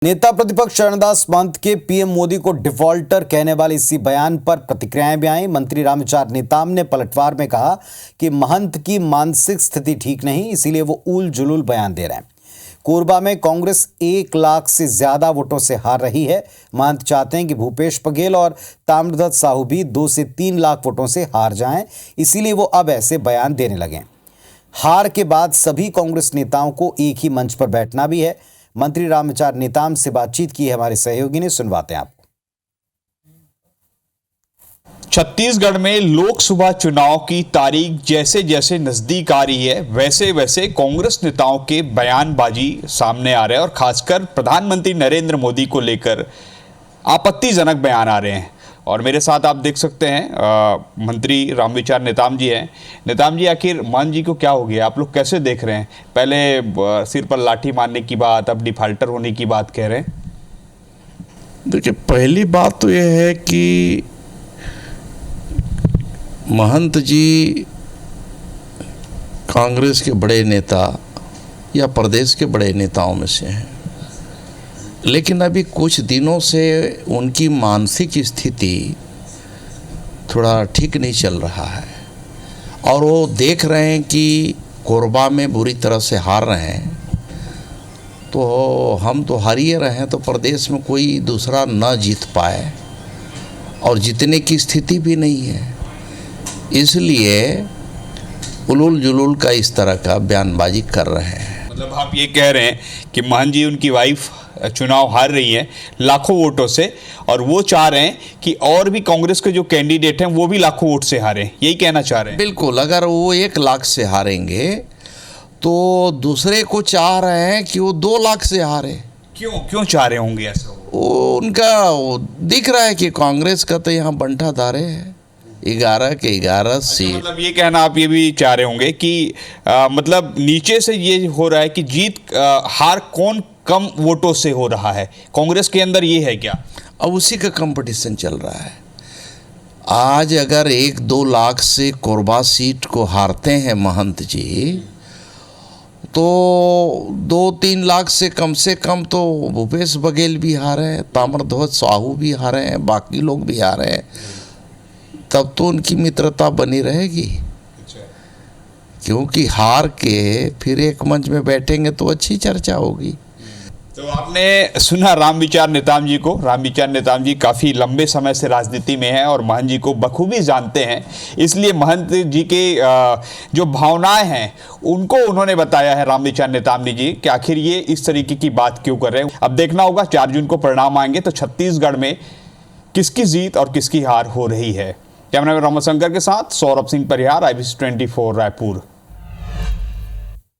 नेता प्रतिपक्ष चरणदास महंत के पीएम मोदी को डिफॉल्टर कहने वाले इसी बयान पर प्रतिक्रियाएं भी आई। मंत्री रामविचार नेताम ने पलटवार में कहा कि महंत की मानसिक स्थिति ठीक नहीं, इसीलिए वो ऊल जुलूल बयान दे रहे हैं। कोरबा में कांग्रेस 1 लाख से ज्यादा वोटों से हार रही है। महंत चाहते हैं कि भूपेश बघेल और ताम्रध्वज साहू भी 2 से 3 लाख वोटों से हार जाएं, इसीलिए वो अब ऐसे बयान देने लगे। हार के बाद सभी कांग्रेस नेताओं को एक ही मंच पर बैठना भी है। मंत्री रामविचार नेताम से बातचीत की है हमारे सहयोगी ने, सुनवाते हैं आपको। छत्तीसगढ़ में लोकसभा चुनाव की तारीख जैसे जैसे नजदीक आ रही है, वैसे वैसे कांग्रेस नेताओं के बयानबाजी सामने आ रहे हैं और खासकर प्रधानमंत्री नरेंद्र मोदी को लेकर आपत्तिजनक बयान आ रहे हैं। और मेरे साथ आप देख सकते हैं मंत्री रामविचार नेताम जी हैं। नेताम जी, आखिर महंत जी को क्या हो गया, आप लोग कैसे देख रहे हैं? पहले सिर पर लाठी मारने की बात, अब डिफाल्टर होने की बात कह रहे हैं। देखिए, पहली बात तो यह है कि महंत जी कांग्रेस के बड़े नेता या प्रदेश के बड़े नेताओं में से हैं, लेकिन अभी कुछ दिनों से उनकी मानसिक स्थिति थोड़ा ठीक नहीं चल रहा है और वो देख रहे हैं कि कोरबा में बुरी तरह से हार रहे हैं, तो हम तो हार ही रहे हैं, तो प्रदेश में कोई दूसरा न जीत पाए और जीतने की स्थिति भी नहीं है, इसलिए उलूल जुलूल का इस तरह का बयानबाजी कर रहे हैं। मतलब आप ये कह रहे हैं कि महंत जी, उनकी वाइफ चुनाव हार रही हैं लाखों वोटों से, और वो चाह रहे हैं कि और भी कांग्रेस के जो कैंडिडेट हैं वो भी लाखों वोट से हारें, यही कहना चाह रहे हैं? बिल्कुल, अगर वो 1 लाख से हारेंगे तो दूसरे को चाह रहे हैं कि वो 2 लाख से हारे। क्यों चाह रहे होंगे ऐसा? वो उनका दिख रहा है कि कांग्रेस का तो यहाँ बंटाधारे है, 11 के 11 सीट। मतलब ये कहना आप ये भी चाह रहे होंगे कि मतलब नीचे से ये हो रहा है कि जीत हार कौन कम वोटों से हो रहा है, कांग्रेस के अंदर ये है क्या? अब उसी का कंपटीशन चल रहा है। आज अगर 1-2 लाख से कोरबा सीट को हारते हैं महंत जी, तो 2-3 लाख से कम तो भूपेश बघेल भी हारे हैं, ताम्रध्वज साहू भी हारे हैं, बाकी लोग भी हारे हैं, तब तो उनकी मित्रता बनी रहेगी। क्योंकि हार के फिर एक मंच में बैठेंगे तो अच्छी चर्चा होगी। तो आपने सुना रामविचार नेताम जी को। रामविचार नेताम जी काफ़ी लंबे समय से राजनीति में हैं और महंत जी को बखूबी जानते हैं, इसलिए महंत जी के जो भावनाएं हैं उनको उन्होंने बताया है रामविचार नेताम जी कि आखिर ये इस तरीके की बात क्यों कर रहे हैं। अब देखना होगा 4 जून को परिणाम आएंगे तो छत्तीसगढ़ में किसकी जीत और किसकी हार हो रही है। कैमरामैन रामशंकर के साथ सौरभ सिंह परिहार, IBC 24 रायपुर।